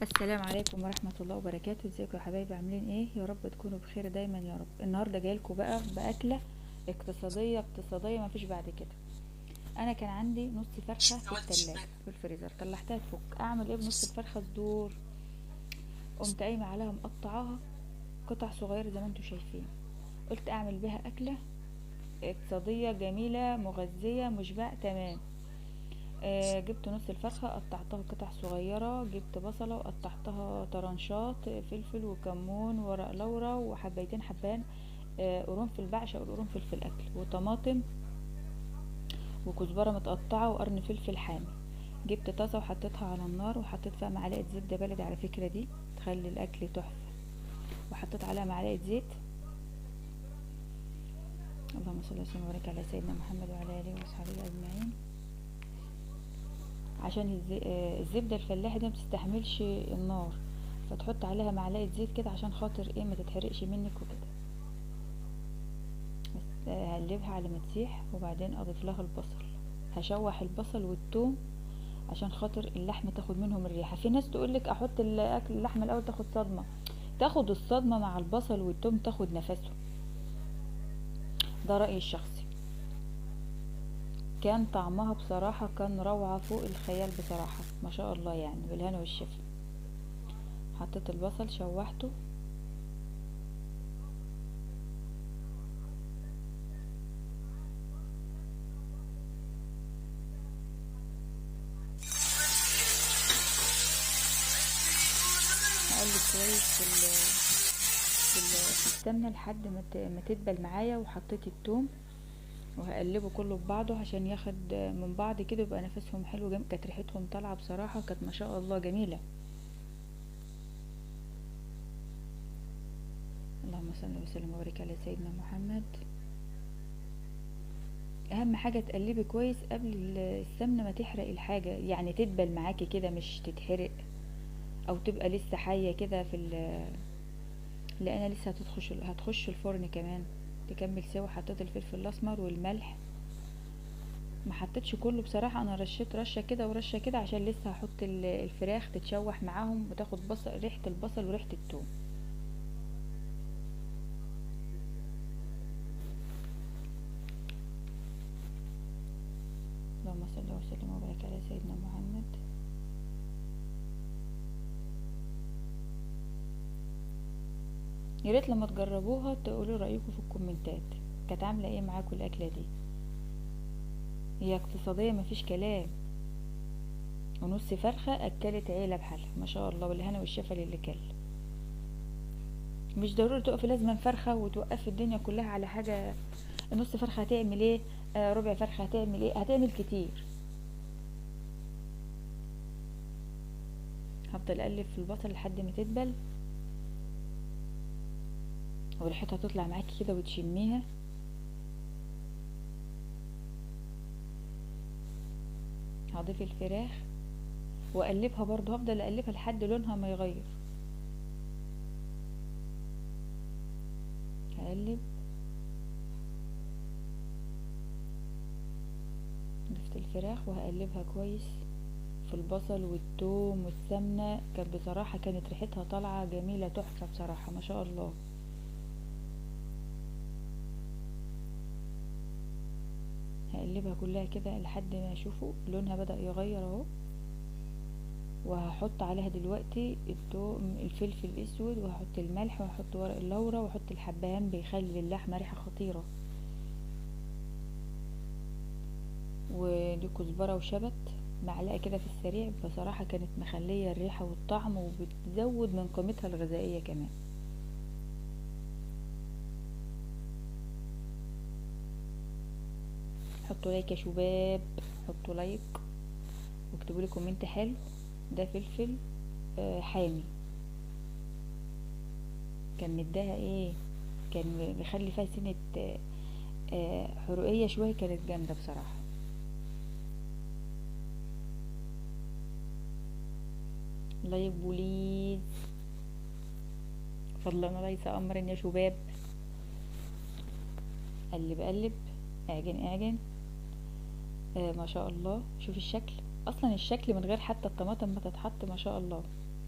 السلام عليكم ورحمة الله وبركاته. ازيكم يا حبايبي؟ عاملين ايه؟ يا رب تكونوا بخير دايما يا رب. النهارده جايلكم بقى باكله اقتصاديه مفيش بعد كده. انا كان عندي نص فرخه في التلاجة في الفريزر، طلعتها تفك. اعمل ايه بنص الفرخه؟ صدور. قمت قايمه عليها مقطعاها قطع صغيره زي ما انتم شايفين. قلت اعمل بيها اكله اقتصاديه جميله مغذيه مشبع تمام. جبت نص الفرخة قطعتها قطع صغيرة، جبت بصلة وقطعتها طرنشات، فلفل وكمون وورق لورا وحبيتين حبان قرنفل. بعشق القرنفل في الأكل، وطماطم وكزبرة متقطعة وقرن فلفل حامي. جبت طاسة وحطيتها على النار وحطيت فيها معلقة زبدة بلدي، على فكرة دي تخلي الأكل تحفة. وحطيت عليها معلقة زيت. اللهم صل وسلم وبارك على سيدنا محمد وعلى آله وأصحابه أجمعين. عشان الزبدة الفلاحي دي متستحملش النار، فتحط عليها معلقة زيت كده عشان خاطر ايه ما تتحرقش منك وكده. بس هقلبها على ما تسيح، وبعدين اضيف لها البصل. هشوح البصل والثوم عشان خاطر اللحمة تاخد منهم الريحة. في ناس تقولك احط الاكل اللحمة الاول تاخد صدمة، تاخد الصدمة مع البصل والثوم، تاخد نفسه. ده رأيي الشخصي. كان طعمها بصراحة كان روعة فوق الخيال بصراحة، ما شاء الله يعني، بالهنا والشفا. حطيت البصل شوحته. هقلب كويس في السمنه لحد ما تدبل معايا. وحطيت التوم وهقلبه كله في بعضه عشان ياخد من بعض كده، يبقى نفسهم حلو كانت ريحتهم طالعه بصراحه، كانت ما شاء الله جميله. اللهم صل وسلم وبارك على سيدنا محمد. اهم حاجه تقلبي كويس قبل السمنه ما تحرق الحاجه، يعني تدبل معاكي كده مش تتحرق، او تبقى لسه حيه كده لان لسه هتخش الفرن كمان تكمل سوا. حطيت الفلفل الاسمر والملح، ما حطيتش كله بصراحه، انا رشيت رشه كده ورشه كده عشان لسه هحط الفراخ تتشوح معاهم وتاخد ريحه البصل وريحه الثوم. اللهم صل وسلم وبارك على سيدنا محمد. يا ريت لما تجربوها تقولوا رايكم في الكومنتات، كانت عامله ايه معاكم الاكله دي. هي اقتصاديه مفيش كلام، ونص فرخه اكلت عيله بحالها ما شاء الله، والهنا والشفا للي كل. مش ضروري تقفي لازما فرخه وتوقفي الدنيا كلها على حاجه. نص فرخه هتعمل ايه؟ ربع فرخه هتعمل ايه؟ هتعمل كتير. هفضل اقلب في البصل لحد ما تدبل وريحتها تطلع معاكي كده وتشميها. هضيف الفراخ واقلبها برضو، هفضل اقلبها لحد لونها ما يغير. هقلب. ضفت الفراخ وهقلبها كويس في البصل والثوم والسمنه. كانت بصراحه كانت ريحتها طالعه جميله تحفه بصراحه ما شاء الله. هقلبها كلها كده لحد ما اشوفه لونها بدأ يغير اهو. وهحط عليها دلوقتي الثوم الفلفل الاسود، وهحط الملح، وهحط ورق اللورا، وهحط الحبهان بيخلي اللحمه ريحه خطيره، ودي كزبره وشبت معلقه كده في السريع. بصراحه كانت مخليه الريحه والطعم وبتزود من قيمتها الغذائيه كمان. حطوا لايك يا شباب، حطوا لايك واكتبوا لي كومنت حلو. ده فلفل حامي، كان مداها ايه، كان بيخلي فيها سنه حرقيه شويه، كانت جامده بصراحه. لايك بوليز، فضلا وليس امرا يا شباب. قلب قلب، اعجن اعجن. ما شاء الله، شوف الشكل، اصلا الشكل من غير حتى الطماطم ما تتحط ما شاء الله.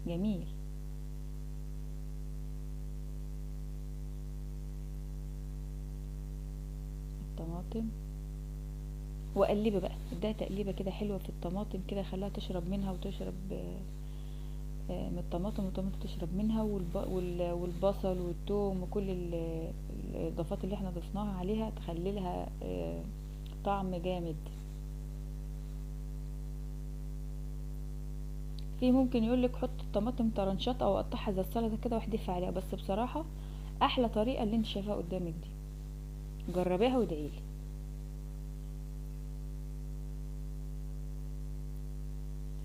جميل. الطماطم وقلبي بقى، اديها تقليبه كده حلوه في الطماطم كده، خليها تشرب منها وتشرب من الطماطم، والطماطم تشرب منها، والبصل والثوم وكل الاضافات اللي احنا ضفناها عليها تخلي لها طعم جامد. في ممكن يقولك حط الطماطم طرنشات او قطعها زي السلطه كده واحدفي عليها، بس بصراحه احلى طريقه اللي انت شايفاها قدامك دي، جربيها وادعيلي.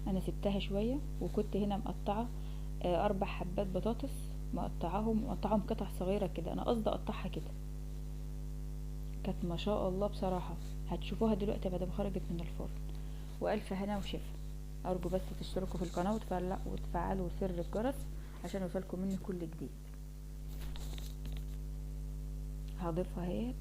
انا سبتها شويه وكنت هنا مقطعه 4 حبات بطاطس، مقطعهم قطع صغيره كده، انا قصدي اقطعها كده. كانت ما شاء الله بصراحه، هتشوفوها دلوقتي بعد ما خرجت من الفرن. والف هنا وشفا. ارجو بس تشتركوا في القناه وتفعلوا سر الجرس عشان يوصلكم مني كل جديد. هضيفها اهيت،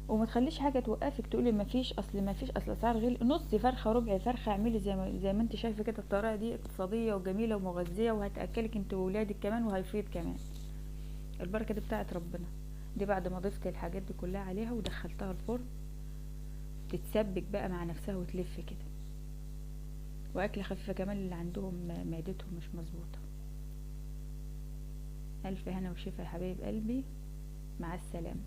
وما تخليش حاجه توقفك تقولي مفيش اصل اسعار غير نص فرخه ربع فرخه، اعملي زي ما انت شايفه كده. الطريقه دي اقتصاديه وجميله ومغذيه وهتاكلك انت وولادك كمان وهيفيد كمان. البركه دي بتاعت ربنا. دي بعد ما ضفت الحاجات دي كلها عليها ودخلتها الفرن، تتسبك بقى مع نفسها وتلف كده، واكله خفيفه كمان اللي عندهم معدتهم مش مظبوطه. الف هنا وشفا يا حبايب قلبي، مع السلامه.